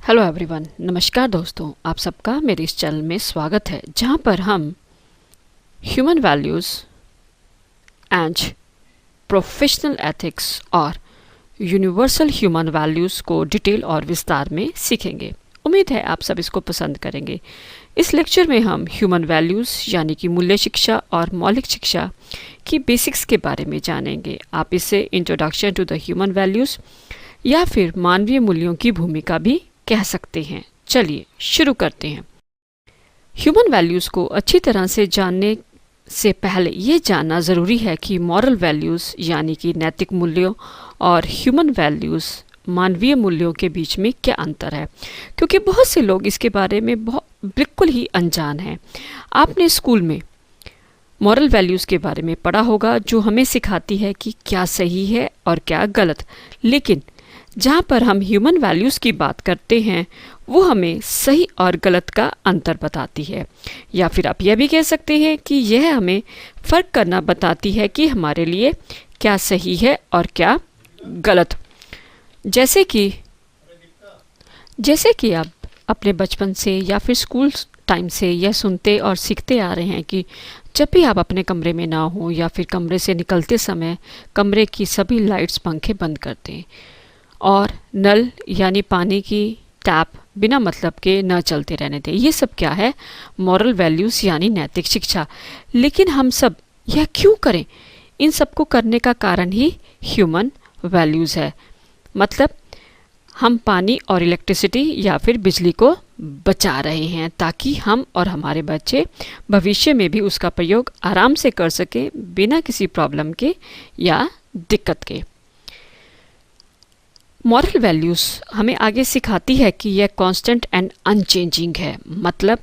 Hello everyone, नमस्कार दोस्तों। आप सबका मेरे इस चैनल में स्वागत है, जहां पर हम human values and professional ethics और यूनिवर्सल ह्यूमन वैल्यूज़ को डिटेल और विस्तार में सीखेंगे। उम्मीद है आप सब इसको पसंद करेंगे। इस लेक्चर में हम ह्यूमन वैल्यूज़ यानी कि मूल्य शिक्षा और मौलिक शिक्षा की बेसिक्स के बारे में जानेंगे। आप इसे introduction to the human values या फिर मानवीय मूल्यों की भूमिका भी कह सकते हैं। चलिए शुरू करते हैं। ह्यूमन वैल्यूज़ को अच्छी तरह से जानने से पहले ये जानना ज़रूरी है कि मॉरल वैल्यूज़ यानी कि नैतिक मूल्यों और ह्यूमन वैल्यूज़ मानवीय मूल्यों के बीच में क्या अंतर है, क्योंकि बहुत से लोग इसके बारे में बिल्कुल ही अनजान हैं। आपने स्कूल में मॉरल वैल्यूज़ के बारे में पढ़ा होगा, जो हमें सिखाती है कि क्या सही है और क्या गलत, लेकिन जहाँ पर हम ह्यूमन वैल्यूज़ की बात करते हैं वो हमें सही और गलत का अंतर बताती है, या फिर आप यह भी कह सकते हैं कि यह हमें फ़र्क करना बताती है कि हमारे लिए क्या सही है और क्या गलत। जैसे कि आप अपने बचपन से या फिर स्कूल टाइम से यह सुनते और सीखते आ रहे हैं कि जब भी आप अपने कमरे में ना हो या फिर कमरे से निकलते समय कमरे की सभी लाइट्स पंखे बंद कर दें और नल यानी पानी की टैप बिना मतलब के न चलते रहने दें। ये सब क्या है? मॉरल वैल्यूज़ यानी नैतिक शिक्षा। लेकिन हम सब यह क्यों करें? इन सब को करने का कारण ही ह्यूमन वैल्यूज़ है। मतलब हम पानी और इलेक्ट्रिसिटी या फिर बिजली को बचा रहे हैं ताकि हम और हमारे बच्चे भविष्य में भी उसका प्रयोग आराम से कर सकें बिना किसी प्रॉब्लम के या दिक्कत के। मॉरल वैल्यूज़ हमें आगे सिखाती है कि यह कांस्टेंट एंड अनचेंजिंग है। मतलब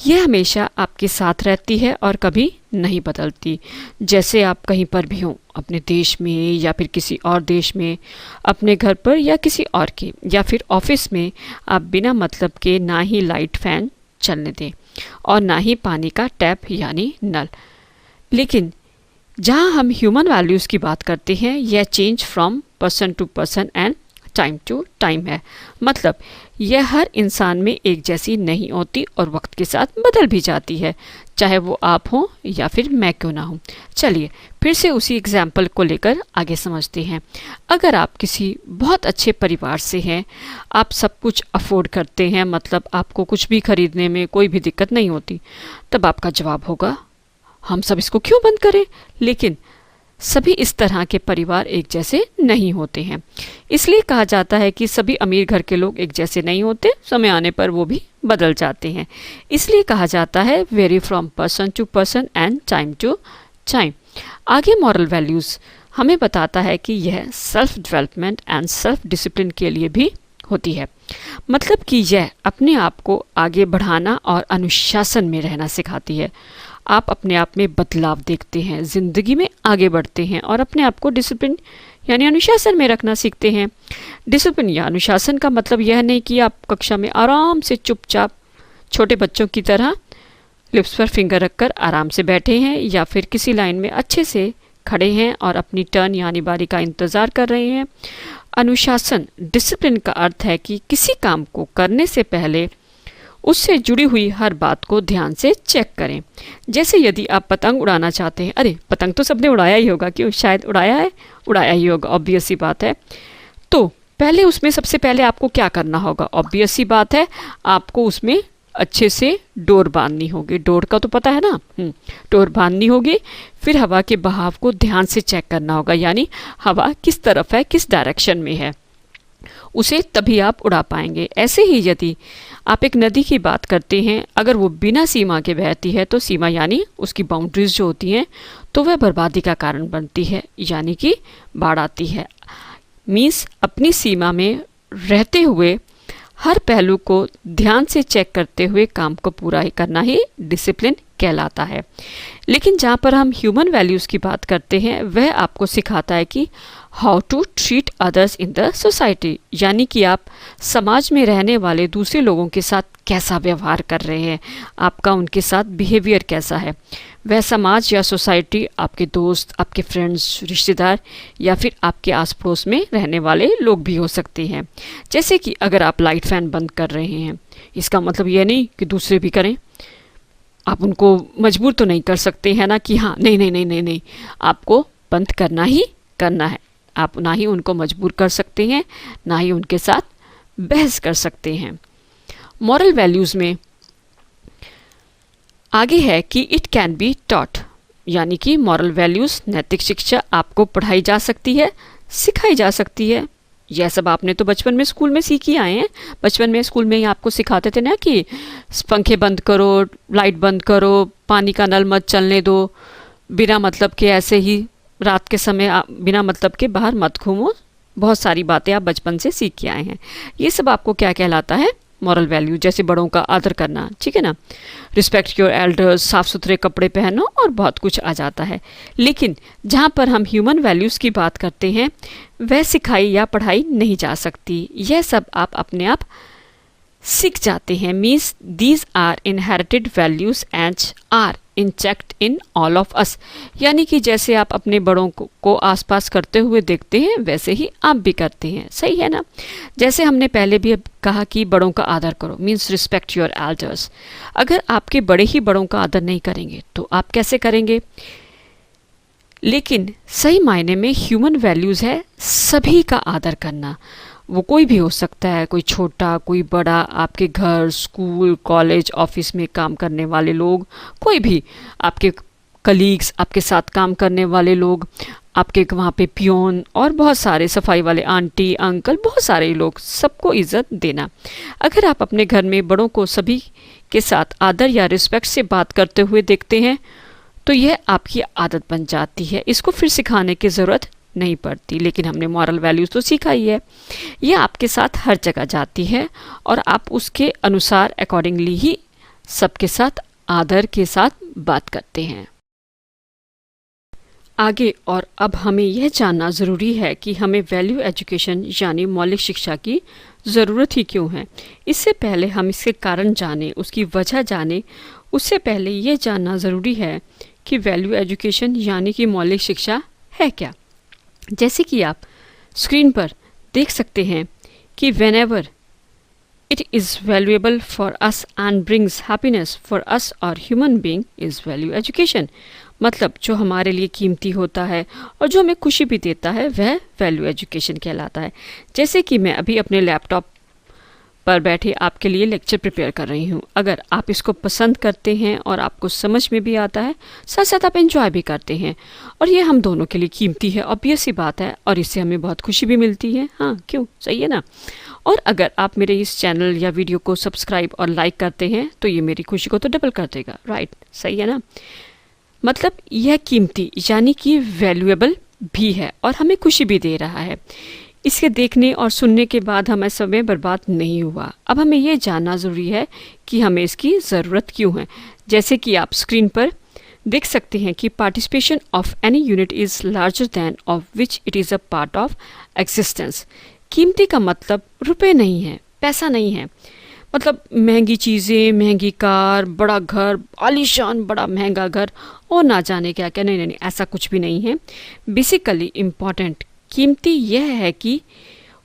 यह हमेशा आपके साथ रहती है और कभी नहीं बदलती। जैसे आप कहीं पर भी हों, अपने देश में या फिर किसी और देश में, अपने घर पर या किसी और के, या फिर ऑफिस में, आप बिना मतलब के ना ही लाइट फैन चलने दें और ना ही पानी का टैप यानी नल। लेकिन जहाँ हम ह्यूमन वैल्यूज़ की बात करते हैं, यह change from person to person and time to time है। मतलब यह हर इंसान में एक जैसी नहीं होती और वक्त के साथ बदल भी जाती है, चाहे वो आप हों या फिर मैं क्यों ना हूँ। चलिए फिर से उसी एग्जाम्पल को लेकर आगे समझते हैं। अगर आप किसी बहुत अच्छे परिवार से हैं, आप सब कुछ अफोर्ड करते हैं, मतलब आपको कुछ भी खरीदने में कोई भी दिक्कत नहीं होती, तब आपका जवाब होगा हम सब इसको क्यों बंद करें। लेकिन सभी इस तरह के परिवार एक जैसे नहीं होते हैं। इसलिए कहा जाता है कि सभी अमीर घर के लोग एक जैसे नहीं होते, समय आने पर वो भी बदल जाते हैं। इसलिए कहा जाता है vary from person to person and time to time. आगे मॉरल वैल्यूज़ हमें बताता है कि यह self development and self discipline के लिए भी होती है। मतलब कि यह अपने आप को आगे बढ़ाना और अनुशासन में रहना सिखाती है। आप अपने आप में बदलाव देखते हैं, ज़िंदगी में आगे बढ़ते हैं और अपने आप को डिसिप्लिन यानी अनुशासन में रखना सीखते हैं। डिसिप्लिन या अनुशासन का मतलब यह नहीं कि आप कक्षा में आराम से चुपचाप छोटे बच्चों की तरह लिप्स पर फिंगर रखकर आराम से बैठे हैं या फिर किसी लाइन में अच्छे से खड़े हैं और अपनी टर्न यानी बारी का इंतज़ार कर रहे हैं। अनुशासन डिसिप्लिन का अर्थ है कि किसी काम को करने से पहले उससे जुड़ी हुई हर बात को ध्यान से चेक करें। जैसे यदि आप पतंग उड़ाना चाहते हैं, अरे पतंग तो सबने उड़ाया ही होगा, क्यों, शायद उड़ाया ही होगा, ऑब्वियस सी बात है। तो पहले उसमें सबसे पहले आपको क्या करना होगा? ऑब्वियस सी बात है, आपको उसमें अच्छे से डोर बांधनी होगी। डोर का तो पता है ना, डोर बांधनी होगी। फिर हवा के बहाव को ध्यान से चेक करना होगा, यानी हवा किस तरफ है, किस डायरेक्शन में है, उसे तभी आप उड़ा पाएंगे। ऐसे ही यदि आप एक नदी की बात करते हैं, अगर वो बिना सीमा के बहती है तो सीमा यानी उसकी बाउंड्रीज जो होती हैं, तो वह बर्बादी का कारण बनती है, यानी कि बाढ़ आती है। मीन्स अपनी सीमा में रहते हुए हर पहलू को ध्यान से चेक करते हुए काम को पूरा ही करना ही डिसिप्लिन कहलाता है। लेकिन जहाँ पर हम ह्यूमन वैल्यूज़ की बात करते हैं, वह आपको सिखाता है कि how to treat others in the society, यानी कि आप समाज में रहने वाले दूसरे लोगों के साथ कैसा व्यवहार कर रहे हैं, आपका उनके साथ बिहेवियर कैसा है। वह समाज या सोसाइटी, आपके दोस्त, आपके फ्रेंड्स, रिश्तेदार या फिर आपके आस पड़ोस में रहने वाले लोग भी हो सकते हैं। जैसे कि अगर आप लाइट फैन बंद कर रहे हैं, इसका मतलब यह नहीं कि दूसरे भी करें। आप उनको मजबूर तो नहीं कर सकते हैं ना कि हाँ नहीं नहीं नहीं नहीं नहीं, आपको बंद करना ही करना है। आप ना ही उनको मजबूर कर सकते हैं, ना ही उनके साथ बहस कर सकते हैं। मॉरल वैल्यूज़ में आगे है कि इट कैन बी टॉट, यानी कि मॉरल वैल्यूज़, नैतिक शिक्षा आपको पढ़ाई जा सकती है, सिखाई जा सकती है। यह सब आपने तो बचपन में स्कूल में सीख ही आए हैं। बचपन में स्कूल में ही आपको सिखाते थे ना कि पंखे बंद करो, लाइट बंद करो, पानी का नल मत चलने दो, बिना मतलब के ऐसे ही रात के समय बिना मतलब के बाहर मत घूमो। बहुत सारी बातें आप बचपन से सीख के आए हैं। ये सब आपको क्या कहलाता है? Moral value. जैसे बड़ों का आदर करना, ठीक है ना, रिस्पेक्ट योर एल्डर्स, साफ सुथरे कपड़े पहनो, और बहुत कुछ आ जाता है। लेकिन जहाँ पर हम ह्यूमन वैल्यूज़ की बात करते हैं, वह सिखाई या पढ़ाई नहीं जा सकती। यह सब आप अपने आप सीख जाते हैं। Means these are inherited values and are intact in all of us. यानी कि जैसे आप अपने बड़ों को आसपास करते हुए देखते हैं, वैसे ही आप भी करते हैं। सही है ना? जैसे हमने पहले भी कहा कि बड़ों का आदर करो, मीन्स रिस्पेक्ट योर एल्डर्स। अगर आपके बड़े ही बड़ों का आदर नहीं करेंगे तो आप कैसे करेंगे? लेकिन सही मायने में ह्यूमन वैल्यूज़ है सभी का आदर करना। वो कोई भी हो सकता है, कोई छोटा, कोई बड़ा, आपके घर, स्कूल, कॉलेज, ऑफिस में काम करने वाले लोग, कोई भी, आपके कलीग्स, आपके साथ काम करने वाले लोग, आपके वहाँ पे पियोन और बहुत सारे सफाई वाले आंटी, अंकल, बहुत सारे लोग, सबको इज़्ज़त देना। अगर आप अपने घर में बड़ों को सभी के साथ आदर या रिस्पेक्ट से बात करते हुए देखते हैं तो यह आपकी आदत बन जाती है। इसको फिर सिखाने की ज़रूरत नहीं पड़ती। लेकिन हमने मॉरल वैल्यूज़ तो सीखा ही है। ये आपके साथ हर जगह जाती है और आप उसके अनुसार अकॉर्डिंगली ही सबके साथ आदर के साथ बात करते हैं। आगे और अब हमें यह जानना ज़रूरी है कि हमें वैल्यू एजुकेशन यानी मौलिक शिक्षा की ज़रूरत ही क्यों है। इससे पहले हम इसके कारण जानें, उसकी वजह जानें, उससे पहले ये जानना ज़रूरी है कि वैल्यू एजुकेशन यानी कि मौलिक शिक्षा है क्या। जैसे कि आप स्क्रीन पर देख सकते हैं कि whenever it is valuable for us and brings happiness for us or human being is value education। मतलब जो हमारे लिए कीमती होता है और जो हमें खुशी भी देता है वह वैल्यू एजुकेशन कहलाता है। जैसे कि मैं अभी अपने लैपटॉप पर बैठे आपके लिए लेक्चर प्रिपेयर कर रही हूँ। अगर आप इसको पसंद करते हैं और आपको समझ में भी आता है, साथ साथ आप एंजॉय भी करते हैं, और ये हम दोनों के लिए कीमती है, ऑब्वियस सी बात है, और इससे हमें बहुत खुशी भी मिलती है। हाँ, क्यों? सही है ना? और अगर आप मेरे इस चैनल या वीडियो को सब्सक्राइब और लाइक करते हैं तो ये मेरी खुशी को तो डबल कर देगा, राइट? सही है ना? मतलब यह कीमती यानी कि वैल्यूएबल भी है और हमें खुशी भी दे रहा है। इसके देखने और सुनने के बाद हमें समय बर्बाद नहीं हुआ। अब हमें ये जानना ज़रूरी है कि हमें इसकी ज़रूरत क्यों है। जैसे कि आप स्क्रीन पर देख सकते हैं कि participation of any unit is larger than of which it is a part of existence. कीमती का मतलब रुपए नहीं है, पैसा नहीं है, मतलब महंगी चीज़ें, महंगी कार, बड़ा घर, आलीशान बड़ा महंगा घर और ना जाने क्या क्या, नहीं नहीं नहीं, ऐसा कुछ भी नहीं है। बेसिकली इम्पॉर्टेंट, कीमती यह है कि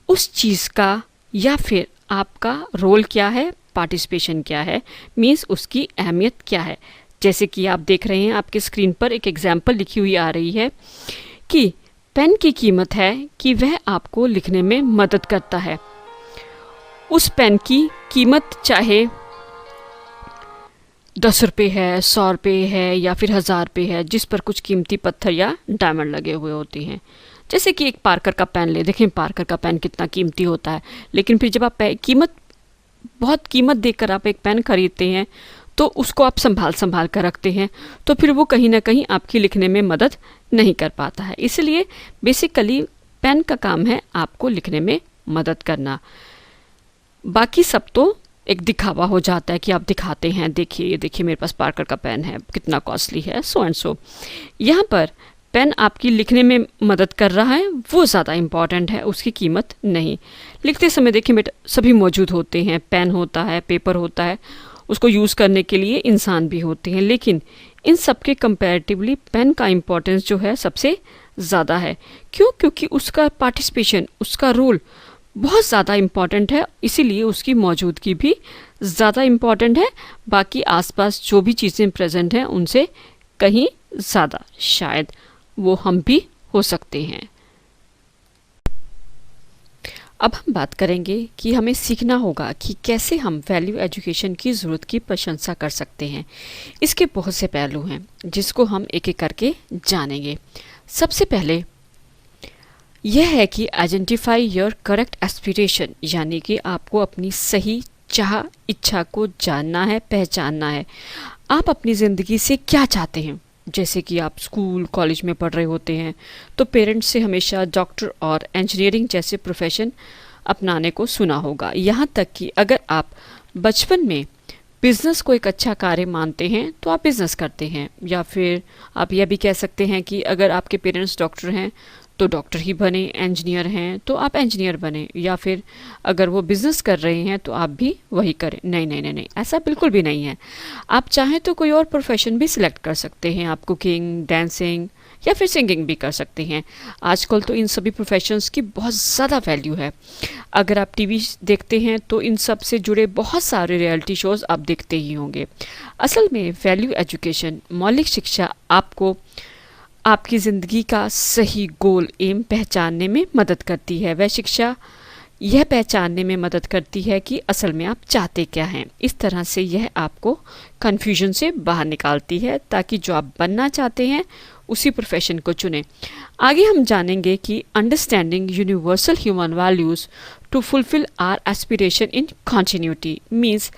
उस चीज़ का या फिर आपका रोल क्या है, पार्टिसिपेशन क्या है, मीन्स उसकी अहमियत क्या है। जैसे कि आप देख रहे हैं आपके स्क्रीन पर एक एग्जाम्पल लिखी हुई आ रही है कि पेन की कीमत है कि वह आपको लिखने में मदद करता है। उस पेन की कीमत चाहे 10 रुपये है, 100 रुपये है या फिर 1000 रुपये है, जिस पर कुछ कीमती पत्थर या डायमंड लगे हुए होते हैं। जैसे कि एक पार्कर का पेन ले, देखें पार्कर का पेन कितना कीमती होता है, लेकिन फिर जब आप बहुत कीमत देकर आप एक पेन खरीदते हैं तो उसको आप संभाल कर रखते हैं, तो फिर वो कहीं ना कहीं आपकी लिखने में मदद नहीं कर पाता है। इसलिए बेसिकली पेन का काम है आपको लिखने में मदद करना। बाकी सब तो एक दिखावा हो जाता है कि आप दिखाते हैं, देखिए ये देखिए मेरे पास पार्कर का पेन है, कितना कॉस्टली है, सो एंड सो। यहाँ पर पेन आपकी लिखने में मदद कर रहा है, वो ज़्यादा इम्पॉर्टेंट है, उसकी कीमत नहीं। लिखते समय देखिए बेटा सभी मौजूद होते हैं, पेन होता है, पेपर होता है, उसको यूज़ करने के लिए इंसान भी होते हैं, लेकिन इन सब के कंपैरेटिवली पेन का इम्पोर्टेंस जो है सबसे ज़्यादा है। क्यों? क्योंकि उसका पार्टिसिपेशन, उसका रोल बहुत ज़्यादा इम्पॉर्टेंट है, इसीलिए उसकी मौजूदगी भी ज़्यादा इम्पॉर्टेंट है, बाकी आसपास जो भी चीज़ें प्रेजेंट हैं उनसे कहीं ज़्यादा शायद वो हम भी हो सकते हैं। अब हम बात करेंगे कि हमें सीखना होगा कि कैसे हम वैल्यू एजुकेशन की ज़रूरत की प्रशंसा कर सकते हैं। इसके बहुत से पहलू हैं जिसको हम एक एक करके जानेंगे। सबसे पहले यह है कि आइडेंटिफाई योर करेक्ट एस्पिरेशन, यानी कि आपको अपनी सही चाह, इच्छा को जानना है, पहचानना है। आप अपनी ज़िंदगी से क्या चाहते हैं? जैसे कि आप स्कूल कॉलेज में पढ़ रहे होते हैं तो पेरेंट्स से हमेशा डॉक्टर और इंजीनियरिंग जैसे प्रोफेशन अपनाने को सुना होगा। यहाँ तक कि अगर आप बचपन में बिज़नेस को एक अच्छा कार्य मानते हैं तो आप बिज़नेस करते हैं, या फिर आप यह भी कह सकते हैं कि अगर आपके पेरेंट्स डॉक्टर हैं तो डॉक्टर ही बने, इंजीनियर हैं तो आप इंजीनियर बने, या फिर अगर वो बिज़नेस कर रहे हैं तो आप भी वही करें। नहीं नहीं नहीं नहीं, ऐसा बिल्कुल भी नहीं है। आप चाहें तो कोई और प्रोफेशन भी सिलेक्ट कर सकते हैं। आप कुकिंग, डांसिंग या फिर सिंगिंग भी कर सकते हैं। आजकल तो इन सभी प्रोफेशंस की बहुत ज़्यादा वैल्यू है। अगर आप टीवी देखते हैं तो इन सब से जुड़े बहुत सारे रियलिटी शोज़ आप देखते ही होंगे। असल में वैल्यू एजुकेशन, मौलिक शिक्षा, आपको आपकी ज़िंदगी का सही गोल, एम पहचानने में मदद करती है। वह शिक्षा यह पहचानने में मदद करती है कि असल में आप चाहते क्या हैं। इस तरह से यह आपको कन्फ्यूजन से बाहर निकालती है ताकि जो आप बनना चाहते हैं उसी प्रोफेशन को चुनें। आगे हम जानेंगे कि understanding universal human values to fulfil our aspiration in continuity means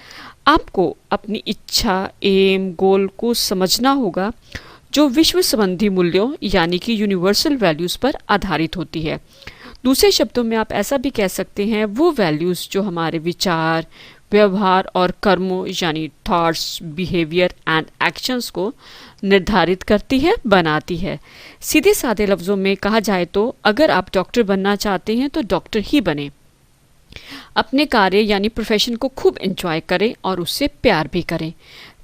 आपको अपनी इच्छा, एम, गोल को समझना होगा जो विश्व संबंधी मूल्यों यानी कि यूनिवर्सल वैल्यूज़ पर आधारित होती है। दूसरे शब्दों में आप ऐसा भी कह सकते हैं वो वैल्यूज़ जो हमारे विचार, व्यवहार और कर्मों यानी थॉट्स, बिहेवियर एंड एक्शंस को निर्धारित करती है, बनाती है। सीधे साधे लफ्ज़ों में कहा जाए तो अगर आप डॉक्टर बनना चाहते हैं तो डॉक्टर ही बने। अपने कार्य यानी प्रोफेशन को खूब एंजॉय करें और उससे प्यार भी करें,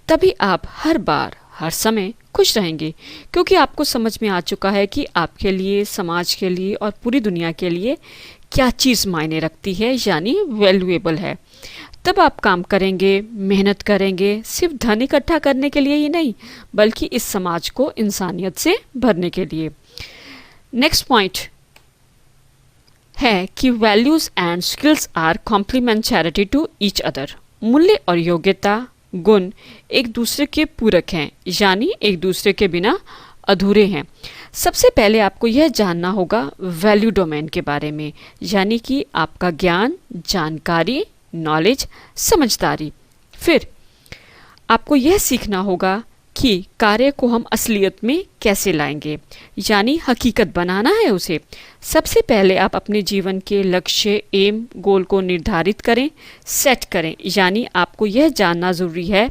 तभी आप हर बार, हर समय खुश रहेंगे, क्योंकि आपको समझ में आ चुका है कि आपके लिए, समाज के लिए और पूरी दुनिया के लिए क्या चीज़ मायने रखती है, यानी वैल्यूएबल है। तब आप काम करेंगे, मेहनत करेंगे, सिर्फ धन इकट्ठा करने के लिए ही नहीं, बल्कि इस समाज को इंसानियत से भरने के लिए। नेक्स्ट पॉइंट है कि values and skills are complementarity to each other. मूल्य और योग्यता, गुण एक दूसरे के पूरक हैं, यानी एक दूसरे के बिना अधूरे हैं। सबसे पहले आपको यह जानना होगा वैल्यू डोमेन के बारे में, यानी कि आपका ज्ञान, जानकारी, नॉलेज, समझदारी। फिर आपको यह सीखना होगा कि कार्य को हम असलियत में कैसे लाएंगे, यानी हकीकत बनाना है उसे। सबसे पहले आप अपने जीवन के लक्ष्य, एम, गोल को निर्धारित करें, सेट करें, यानी आपको यह जानना ज़रूरी है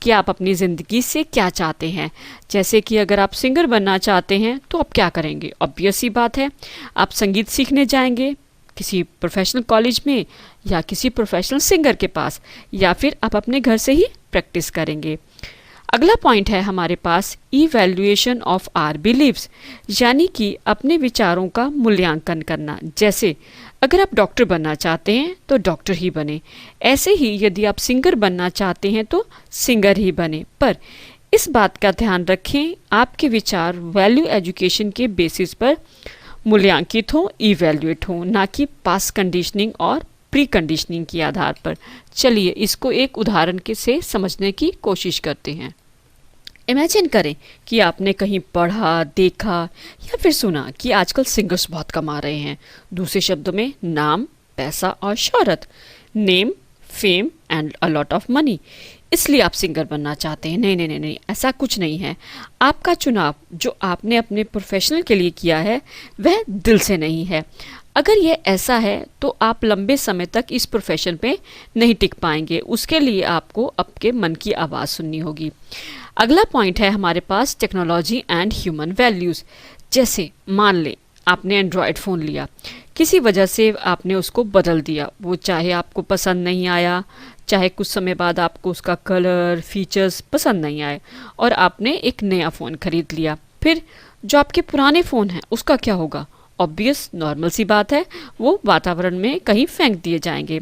कि आप अपनी ज़िंदगी से क्या चाहते हैं। जैसे कि अगर आप सिंगर बनना चाहते हैं तो आप क्या करेंगे? ऑब्वियस सी बात है, आप संगीत सीखने जाएंगे किसी प्रोफेशनल कॉलेज में या किसी प्रोफेशनल सिंगर के पास, या फिर आप अपने घर से ही प्रैक्टिस करेंगे। अगला पॉइंट है हमारे पास इवैल्यूएशन ऑफ आर बिलीव्स, यानी कि अपने विचारों का मूल्यांकन करना। जैसे अगर आप डॉक्टर बनना चाहते हैं तो डॉक्टर ही बने, ऐसे ही यदि आप सिंगर बनना चाहते हैं तो सिंगर ही बने। पर इस बात का ध्यान रखें आपके विचार वैल्यू एजुकेशन के बेसिस पर मूल्यांकित हों, इवैल्यूएट हों, ना कि पास कंडीशनिंग और प्री कंडीशनिंग के आधार पर। चलिए इसको एक उदाहरण के से समझने की कोशिश करते हैं। इमेजिन करें कि आपने कहीं पढ़ा, देखा या फिर सुना कि आजकल सिंगर्स बहुत कमा रहे हैं। दूसरे शब्दों में नाम, पैसा और शोहरत, name, fame and a lot of money, इसलिए आप सिंगर बनना चाहते हैं। नहीं नहीं नहीं नहीं, ऐसा कुछ नहीं है। आपका चुनाव जो आपने अपने प्रोफेशनल के लिए किया है वह दिल से नहीं है। अगर यह ऐसा है तो आप लंबे समय तक इस प्रोफेशन पे नहीं टिक पाएंगे। उसके लिए आपको आपके मन की आवाज़ सुननी होगी। अगला पॉइंट है हमारे पास टेक्नोलॉजी एंड ह्यूमन वैल्यूज़। जैसे मान लें आपने एंड्रॉयड फ़ोन लिया, किसी वजह से आपने उसको बदल दिया, वो चाहे आपको पसंद नहीं आया, चाहे कुछ समय बाद आपको उसका कलर फीचर्स पसंद नहीं आए और आपने एक नया फ़ोन खरीद लिया। फिर जो आपके पुराने फ़ोन हैं उसका क्या होगा? ऑब्वियस नॉर्मल सी बात है, वो वातावरण में कहीं फेंक दिए जाएंगे।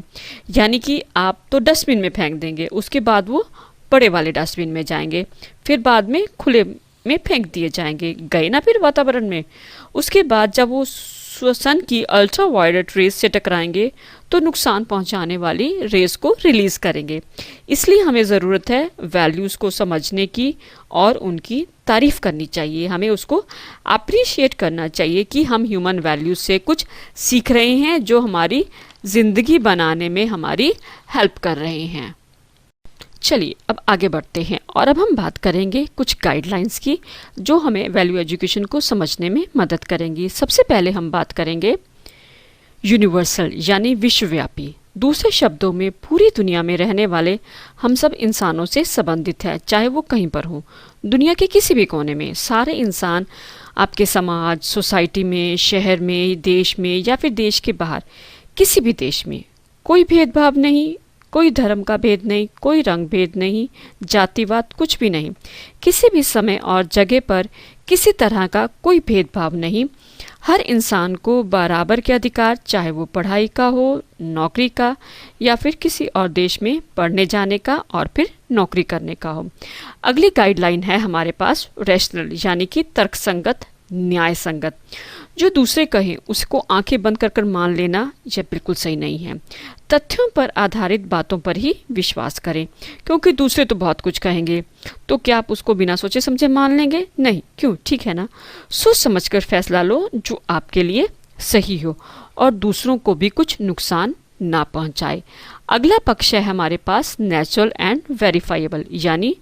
यानी कि आप तो डस्टबिन में फेंक देंगे, उसके बाद वो बड़े वाले डस्टबिन में जाएंगे, फिर बाद में खुले में फेंक दिए जाएंगे, गए ना फिर वातावरण में। उसके बाद जब वो सन की अल्ट्रा वायलेट रेस से टकराएंगे तो नुकसान पहुंचाने वाली रेस को रिलीज करेंगे। इसलिए हमें ज़रूरत है वैल्यूज़ को समझने की और उनकी तारीफ करनी चाहिए, हमें उसको अप्रिशिएट करना चाहिए कि हम ह्यूमन वैल्यूज़ से कुछ सीख रहे हैं जो हमारी ज़िंदगी बनाने में हमारी हेल्प कर रहे हैं। चलिए अब आगे बढ़ते हैं और अब हम बात करेंगे कुछ गाइडलाइंस की जो हमें वैल्यू एजुकेशन को समझने में मदद करेंगी। सबसे पहले हम बात करेंगे यूनिवर्सल यानी विश्वव्यापी। दूसरे शब्दों में पूरी दुनिया में रहने वाले हम सब इंसानों से संबंधित है, चाहे वो कहीं पर हो, दुनिया के किसी भी कोने में। सारे इंसान आपके समाज, सोसाइटी में, शहर में, देश में या फिर देश के बाहर किसी भी देश में, कोई भेदभाव नहीं, कोई धर्म का भेद नहीं, कोई रंग भेद नहीं, जातिवाद कुछ भी नहीं, किसी भी समय और जगह पर किसी तरह का कोई भेदभाव नहीं। हर इंसान को बराबर के अधिकार, चाहे वो पढ़ाई का हो, नौकरी का या फिर किसी और देश में पढ़ने जाने का और फिर नौकरी करने का हो। अगली गाइडलाइन है हमारे पास रैशनल यानी कि तर्कसंगत, न्याय संगत। जो दूसरे कहें उसको आंखें बंद कर कर मान लेना यह बिल्कुल सही नहीं है। तथ्यों पर आधारित बातों पर ही विश्वास करें, क्योंकि दूसरे तो बहुत कुछ कहेंगे, तो क्या आप उसको बिना सोचे समझे मान लेंगे? नहीं, क्यों? ठीक है ना। सोच समझकर फैसला लो जो आपके लिए सही हो और दूसरों को भी कुछ नुकसान ना पहुंचाए। अगला पक्ष है हमारे पास नेचुरल एंड वेरीफाइबल यानी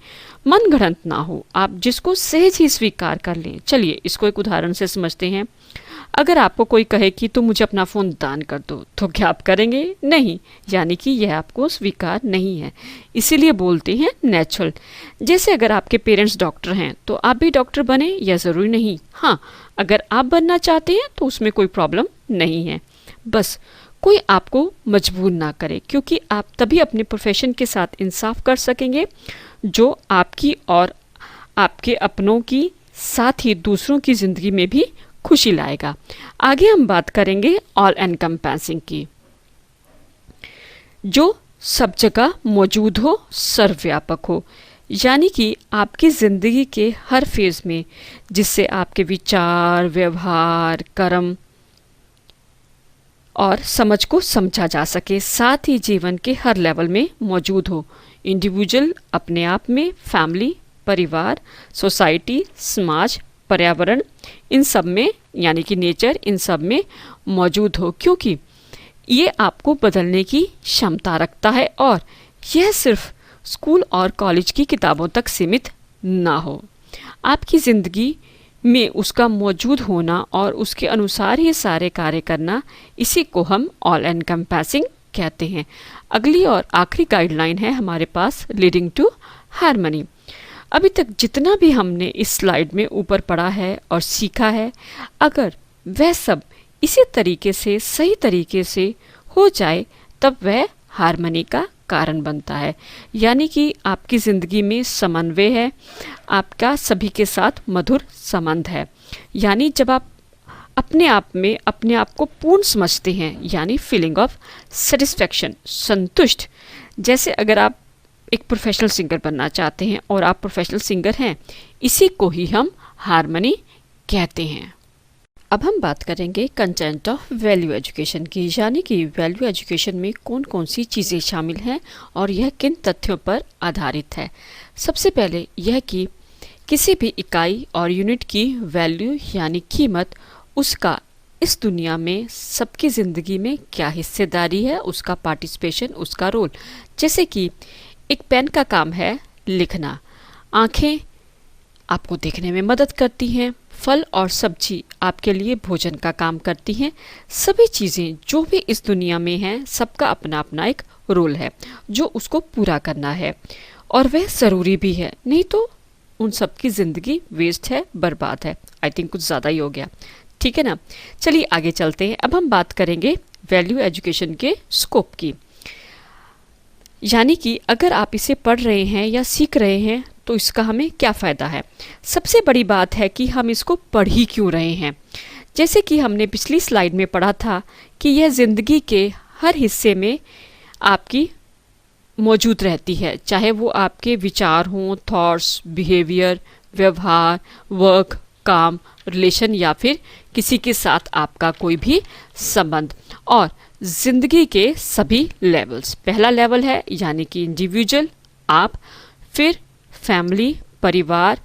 मनगढ़ंत ना हो, आप जिसको सहज ही स्वीकार कर लें। चलिए इसको एक उदाहरण से समझते हैं। अगर आपको कोई कहे कि तुम मुझे अपना फ़ोन दान कर दो, तो क्या आप करेंगे? नहीं, यानी कि यह आपको स्वीकार नहीं है, इसीलिए बोलते हैं नेचुरल। जैसे अगर आपके पेरेंट्स डॉक्टर हैं तो आप भी डॉक्टर बने, यह ज़रूरी नहीं। हाँ, अगर आप बनना चाहते हैं तो उसमें कोई प्रॉब्लम नहीं है, बस कोई आपको मजबूर ना करे, क्योंकि आप तभी अपने प्रोफेशन के साथ इंसाफ कर सकेंगे जो आपकी और आपके अपनों की साथ ही दूसरों की ज़िंदगी में भी खुशी लाएगा। आगे हम बात करेंगे ऑल एनकम्पासिंग की, जो सब जगह मौजूद हो, सर्वव्यापक हो, यानी कि आपकी ज़िंदगी के हर फेज़ में, जिससे आपके विचार, व्यवहार, कर्म और समझ को समझा जा सके, साथ ही जीवन के हर लेवल में मौजूद हो। इंडिविजुअल अपने आप में, फैमिली, परिवार, सोसाइटी, समाज, पर्यावरण, इन सब में यानी कि नेचर, इन सब में मौजूद हो, क्योंकि ये आपको बदलने की क्षमता रखता है और यह सिर्फ स्कूल और कॉलेज की किताबों तक सीमित ना हो। आपकी ज़िंदगी में उसका मौजूद होना और उसके अनुसार ही सारे कार्य करना, इसी को हम ऑल एनकम्पासिंग कहते हैं। अगली और आखिरी गाइडलाइन है हमारे पास लीडिंग टू हार्मनी। अभी तक जितना भी हमने इस स्लाइड में ऊपर पढ़ा है और सीखा है, अगर वह सब इसी तरीके से, सही तरीके से हो जाए, तब वह हार्मनी का कारण बनता है। यानी कि आपकी ज़िंदगी में समन्वय है, आपका सभी के साथ मधुर संबंध है। यानी जब आप अपने आप में अपने आप को पूर्ण समझते हैं, यानी फीलिंग ऑफ सेटिस्फैक्शन, संतुष्ट। जैसे अगर आप एक प्रोफेशनल सिंगर बनना चाहते हैं और आप प्रोफेशनल सिंगर हैं, इसी को ही हम हार्मनी कहते हैं। अब हम बात करेंगे कंटेंट ऑफ वैल्यू एजुकेशन की, यानी कि वैल्यू एजुकेशन में कौन कौन सी चीज़ें शामिल हैं और यह किन तथ्यों पर आधारित है। सबसे पहले यह कि किसी भी इकाई और यूनिट की वैल्यू यानी कीमत, उसका इस दुनिया में सबकी ज़िंदगी में क्या हिस्सेदारी है, उसका पार्टिसिपेशन, उसका रोल। जैसे कि एक पेन का काम है लिखना, आँखें आपको देखने में मदद करती हैं, फल और सब्जी आपके लिए भोजन का काम करती हैं। सभी चीज़ें जो भी इस दुनिया में हैं, सबका अपना अपना एक रोल है जो उसको पूरा करना है, और वह ज़रूरी भी है, नहीं तो उन सब की ज़िंदगी वेस्ट है, बर्बाद है। आई थिंक कुछ ज़्यादा ही हो गया। ठीक है ना। चलिए आगे चलते हैं। अब हम बात करेंगे वैल्यू एजुकेशन के स्कोप की, यानी कि अगर आप इसे पढ़ रहे हैं या सीख रहे हैं तो इसका हमें क्या फ़ायदा है। सबसे बड़ी बात है कि हम इसको पढ़ ही क्यों रहे हैं। जैसे कि हमने पिछली स्लाइड में पढ़ा था कि यह ज़िंदगी के हर हिस्से में आपकी मौजूद रहती है, चाहे वो आपके विचार हों, थॉट्स, बिहेवियर, व्यवहार, वर्क, काम, रिलेशन या फिर किसी के साथ आपका कोई भी संबंध, और ज़िंदगी के सभी लेवल्स। पहला लेवल है यानी कि इंडिविजुअल आप, फिर फैमिली, परिवार,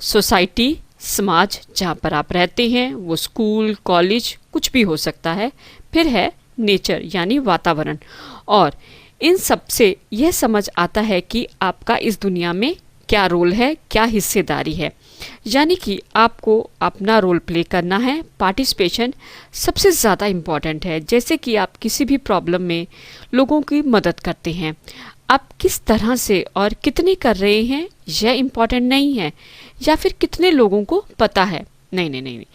सोसाइटी, समाज जहाँ पर आप रहते हैं, वो स्कूल, कॉलेज, कुछ भी हो सकता है। फिर है नेचर यानी वातावरण, और इन सब से यह समझ आता है कि आपका इस दुनिया में क्या रोल है, क्या हिस्सेदारी है, यानी कि आपको अपना रोल प्ले करना है। पार्टिसिपेशन सबसे ज़्यादा इम्पॉर्टेंट है। जैसे कि आप किसी भी प्रॉब्लम में लोगों की मदद करते हैं, आप किस तरह से और कितने कर रहे हैं यह इम्पॉर्टेंट नहीं है, या फिर कितने लोगों को पता है, नहीं नहीं नहीं नहीं,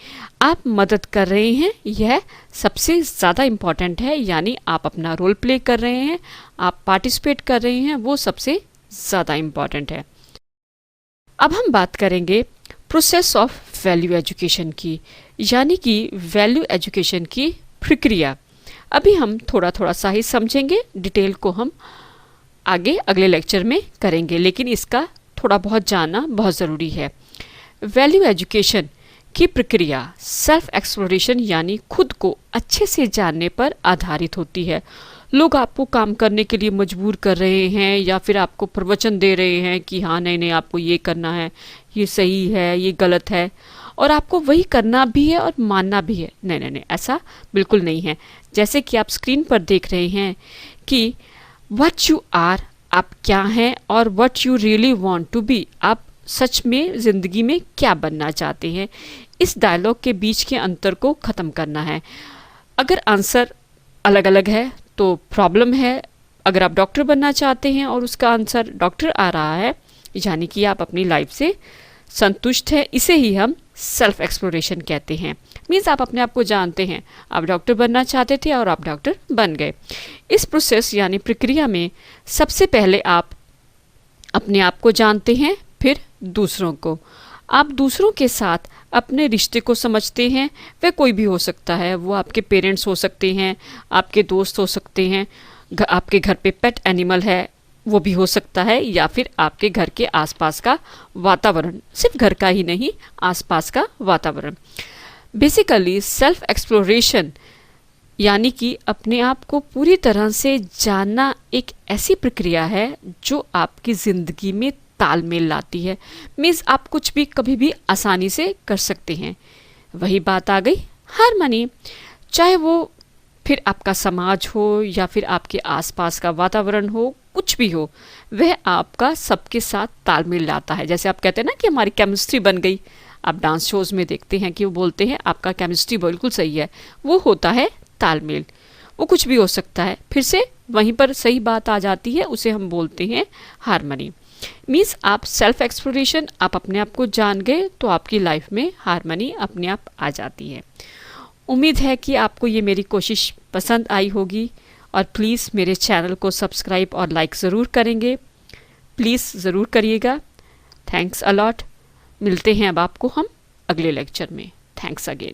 आप मदद कर रहे हैं यह सबसे ज़्यादा इम्पॉर्टेंट है। यानी आप अपना रोल प्ले कर रहे हैं, आप पार्टिसिपेट कर रहे हैं, वो सबसे ज़्यादा इम्पॉर्टेंट है। अब हम बात करेंगे प्रोसेस ऑफ वैल्यू एजुकेशन की, यानी कि वैल्यू एजुकेशन की प्रक्रिया। अभी हम थोड़ा थोड़ा सा ही समझेंगे, डिटेल को हम आगे अगले लेक्चर में करेंगे, लेकिन इसका थोड़ा बहुत जानना बहुत ज़रूरी है। वैल्यू एजुकेशन की प्रक्रिया सेल्फ एक्सप्लोरेशन यानी खुद को अच्छे से जानने पर आधारित होती है। लोग आपको काम करने के लिए मजबूर कर रहे हैं या फिर आपको प्रवचन दे रहे हैं कि हाँ नहीं नहीं आपको ये करना है, ये सही है, ये गलत है, और आपको वही करना भी है और मानना भी है। नहीं नहीं नहीं, ऐसा बिल्कुल नहीं है। जैसे कि आप स्क्रीन पर देख रहे हैं कि व्हाट यू आर, आप क्या हैं, और what you really want to be, आप सच में ज़िंदगी में क्या बनना चाहते हैं। इस डायलॉग के बीच के अंतर को ख़त्म करना है। अगर आंसर अलग अलग है तो प्रॉब्लम है। अगर आप डॉक्टर बनना चाहते हैं और उसका आंसर डॉक्टर आ रहा है, यानी कि आप अपनी लाइफ से संतुष्ट हैं, इसे ही हम सेल्फ एक्सप्लोरेशन कहते हैं। मीन्स आप अपने आप को जानते हैं, आप डॉक्टर बनना चाहते थे और आप डॉक्टर बन गए। इस प्रोसेस यानी प्रक्रिया में सबसे पहले आप अपने आप को जानते हैं, फिर दूसरों को। आप दूसरों के साथ अपने रिश्ते को समझते हैं। वह कोई भी हो सकता है, वो आपके पेरेंट्स हो सकते हैं, आपके दोस्त हो सकते हैं, आपके घर पे पेट एनिमल है वो भी हो सकता है, या फिर आपके घर के आसपास का वातावरण, सिर्फ घर का ही नहीं, आसपास का वातावरण। बेसिकली सेल्फ एक्सप्लोरेशन यानी कि अपने आप को पूरी तरह से जानना एक ऐसी प्रक्रिया है जो आपकी ज़िंदगी में तालमेल लाती है। मीन्स आप कुछ भी कभी भी आसानी से कर सकते हैं। वही बात आ गई हारमनी, चाहे वो फिर आपका समाज हो या फिर आपके आसपास का वातावरण हो, कुछ भी हो, वह आपका सबके साथ तालमेल लाता है। जैसे आप कहते हैं ना कि हमारी केमिस्ट्री बन गई। आप डांस शोज़ में देखते हैं कि वो बोलते हैं आपका केमिस्ट्री बिल्कुल सही है, वो होता है तालमेल। वो कुछ भी हो सकता है, फिर से वहीं पर सही बात आ जाती है, उसे हम बोलते हैं हारमनी। मीन्स आप सेल्फ एक्सप्लोरेशन, आप अपने आप को जान गए तो आपकी लाइफ में हारमनी अपने आप आ जाती है। उम्मीद है कि आपको ये मेरी कोशिश पसंद आई होगी, और प्लीज़ मेरे चैनल को सब्सक्राइब और लाइक ज़रूर करेंगे, प्लीज़ ज़रूर करिएगा। Thanks a lot. मिलते हैं अब आपको हम अगले लेक्चर में। Thanks again.